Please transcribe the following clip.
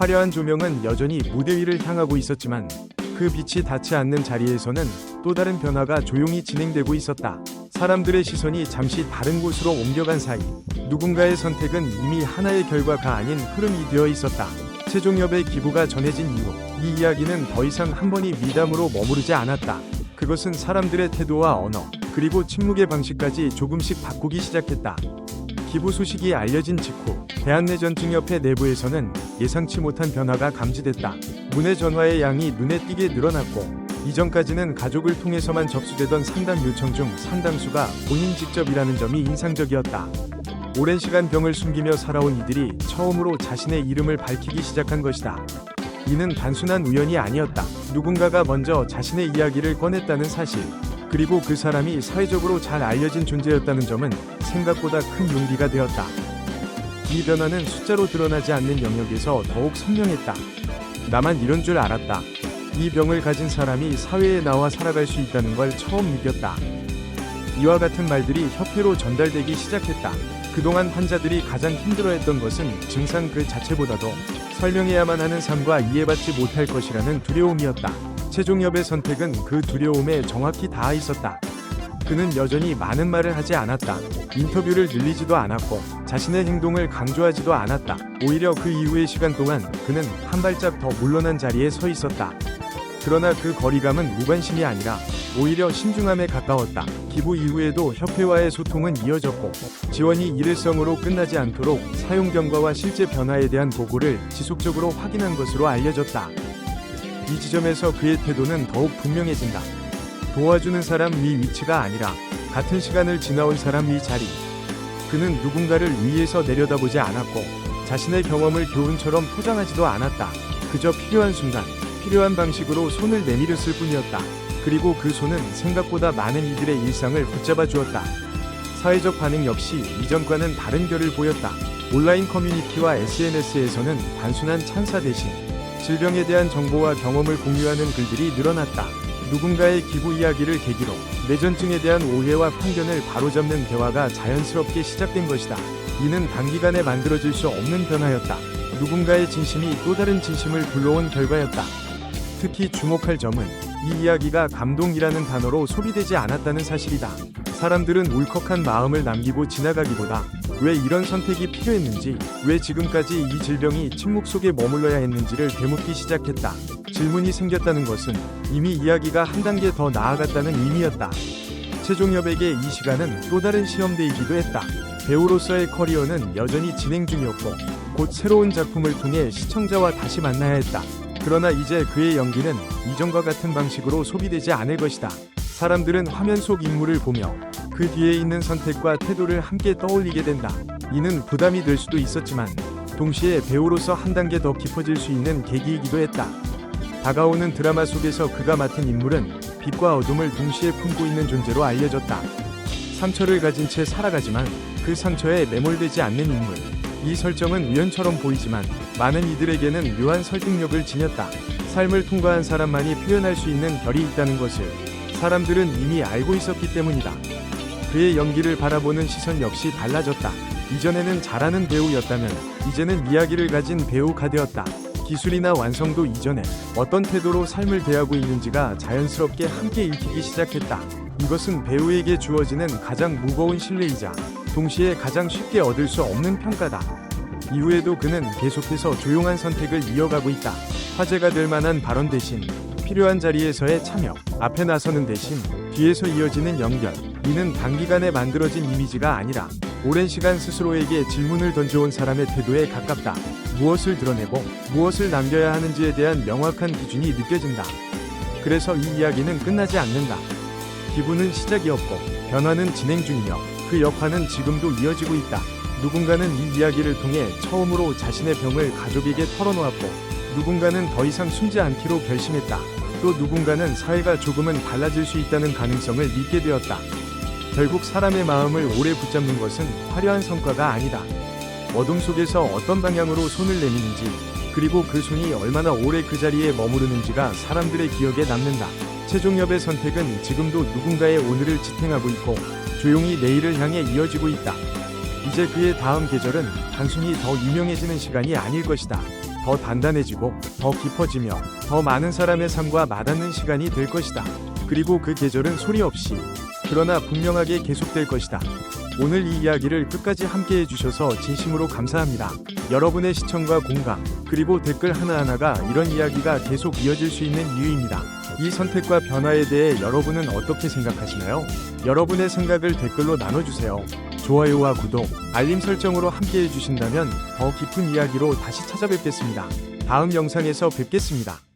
화려한 조명은 여전히 무대 위를 향하고 있었지만 그 빛이 닿지 않는 자리에서는 또 다른 변화가 조용히 진행되고 있었다. 사람들의 시선이 잠시 다른 곳으로 옮겨간 사이 누군가의 선택은 이미 하나의 결과가 아닌 흐름이 되어 있었다. 최종엽의 기부가 전해진 이후 이 이야기는 더 이상 한 번이 미담으로 머무르지 않았다. 그것은 사람들의 태도와 언어 그리고 침묵의 방식까지 조금씩 바꾸기 시작했다. 기부 소식이 알려진 직후 대한내전증협회 내부에서는 예상치 못한 변화가 감지됐다. 문의 전화의 양이 눈에 띄게 늘어났고 이전까지는 가족을 통해서만 접수되던 상담 요청 중 상당수가 본인 직접 일하는 점이 인상적이었다. 오랜 시간 병을 숨기며 살아온 이들이 처음으로 자신의 이름을 밝히기 시작한 것이다. 이는 단순한 우연이 아니었다. 누군가가 먼저 자신의 이야기를 꺼냈다는 사실, 그리고 그 사람이 사회적으로 잘 알려진 존재였다는 점은 생각보다 큰 용기가 되었다. 이 변화는 숫자로 드러나지 않는 영역에서 더욱 선명했다. 나만 이런 줄 알았다. 이 병을 가진 사람이 사회에 나와 살아갈 수 있다는 걸 처음 느꼈다. 이와 같은 말들이 협회로 전달되기 시작했다. 그동안 환자들이 가장 힘들어했던 것은 증상 그 자체보다도 설명해야만 하는 삶과 이해받지 못할 것이라는 두려움이었다. 최종엽의 선택은 그 두려움에 정확히 닿아 있었다. 그는 여전히 많은 말을 하지 않았다. 인터뷰를 늘리지도 않았고 자신의 행동을 강조하지도 않았다. 오히려 그 이후의 시간 동안 그는 한 발짝 더 물러난 자리에 서 있었다. 그러나 그 거리감은 무관심이 아니라 오히려 신중함에 가까웠다. 기부 이후에도 협회와의 소통은 이어졌고 지원이 일회성으로 끝나지 않도록 사용 경과와 실제 변화에 대한 보고를 지속적으로 확인한 것으로 알려졌다. 이 지점에서 그의 태도는 더욱 분명해진다. 도와주는 사람 위 위치가 아니라 같은 시간을 지나온 사람 위 자리. 그는 누군가를 위에서 내려다보지 않았고 자신의 경험을 교훈처럼 포장하지도 않았다. 그저 필요한 순간, 필요한 방식으로 손을 내밀었을 뿐이었다. 그리고 그 손은 생각보다 많은 이들의 일상을 붙잡아 주었다. 사회적 반응 역시 이전과는 다른 결을 보였다. 온라인 커뮤니티와 SNS에서는 단순한 찬사 대신 질병에 대한 정보와 경험을 공유하는 글들이 늘어났다. 누군가의 기부 이야기를 계기로 뇌전증에 대한 오해와 편견을 바로잡는 대화가 자연스럽게 시작된 것이다. 이는 단기간에 만들어질 수 없는 변화였다. 누군가의 진심이 또 다른 진심을 불러온 결과였다. 특히 주목할 점은 이 이야기가 감동이라는 단어로 소비되지 않았다는 사실이다. 사람들은 울컥한 마음을 남기고 지나가기보다 왜 이런 선택이 필요했는지, 왜 지금까지 이 질병이 침묵 속에 머물러야 했는지를 되묻기 시작했다. 질문이 생겼다는 것은 이미 이야기가 한 단계 더 나아갔다는 의미였다. 최종엽에게 이 시간은 또 다른 시험대이기도 했다. 배우로서의 커리어는 여전히 진행 중이었고 곧 새로운 작품을 통해 시청자와 다시 만나야 했다. 그러나 이제 그의 연기는 이전과 같은 방식으로 소비되지 않을 것이다. 사람들은 화면 속 인물을 보며 그 뒤에 있는 선택과 태도를 함께 떠올리게 된다. 이는 부담이 될 수도 있었지만 동시에 배우로서 한 단계 더 깊어질 수 있는 계기이기도 했다. 다가오는 드라마 속에서 그가 맡은 인물은 빛과 어둠을 동시에 품고 있는 존재로 알려졌다. 상처를 가진 채 살아가지만 그 상처에 매몰되지 않는 인물. 이 설정은 우연처럼 보이지만 많은 이들에게는 묘한 설득력을 지녔다. 삶을 통과한 사람만이 표현할 수 있는 결이 있다는 것을 사람들은 이미 알고 있었기 때문이다. 그의 연기를 바라보는 시선 역시 달라졌다. 이전에는 잘하는 배우였다면 이제는 이야기를 가진 배우가 되었다. 기술이나 완성도 이전에 어떤 태도로 삶을 대하고 있는지가 자연스럽게 함께 읽히기 시작했다. 이것은 배우에게 주어지는 가장 무거운 신뢰이자 동시에 가장 쉽게 얻을 수 없는 평가다. 이후에도 그는 계속해서 조용한 선택을 이어가고 있다. 화제가 될 만한 발언 대신 필요한 자리에서의 참여, 앞에 나서는 대신 뒤에서 이어지는 연결. 이는 단기간에 만들어진 이미지가 아니라 오랜 시간 스스로에게 질문을 던져온 사람의 태도에 가깝다. 무엇을 드러내고 무엇을 남겨야 하는지에 대한 명확한 기준이 느껴진다. 그래서 이 이야기는 끝나지 않는다. 기부는 시작이었고 변화는 진행 중이며 그 여파는 지금도 이어지고 있다. 누군가는 이 이야기를 통해 처음으로 자신의 병을 가족에게 털어놓았고 누군가는 더 이상 숨지 않기로 결심했다. 또 누군가는 사회가 조금은 달라질 수 있다는 가능성을 믿게 되었다. 결국 사람의 마음을 오래 붙잡는 것은 화려한 성과가 아니다. 어둠 속에서 어떤 방향으로 손을 내미는지, 그리고 그 손이 얼마나 오래 그 자리에 머무르는지가 사람들의 기억에 남는다. 최종엽의 선택은 지금도 누군가의 오늘을 지탱하고 있고 조용히 내일을 향해 이어지고 있다. 이제 그의 다음 계절은 단순히 더 유명해지는 시간이 아닐 것이다. 더 단단해지고 더 깊어지며 더 많은 사람의 삶과 맞닿는 시간이 될 것이다. 그리고 그 계절은 소리 없이 그러나 분명하게 계속될 것이다. 오늘 이 이야기를 끝까지 함께 해주셔서 진심으로 감사합니다. 여러분의 시청과 공감, 그리고 댓글 하나하나가 이런 이야기가 계속 이어질 수 있는 이유입니다. 이 선택과 변화에 대해 여러분은 어떻게 생각하시나요? 여러분의 생각을 댓글로 나눠주세요. 좋아요와 구독, 알림 설정으로 함께 해주신다면 더 깊은 이야기로 다시 찾아뵙겠습니다. 다음 영상에서 뵙겠습니다.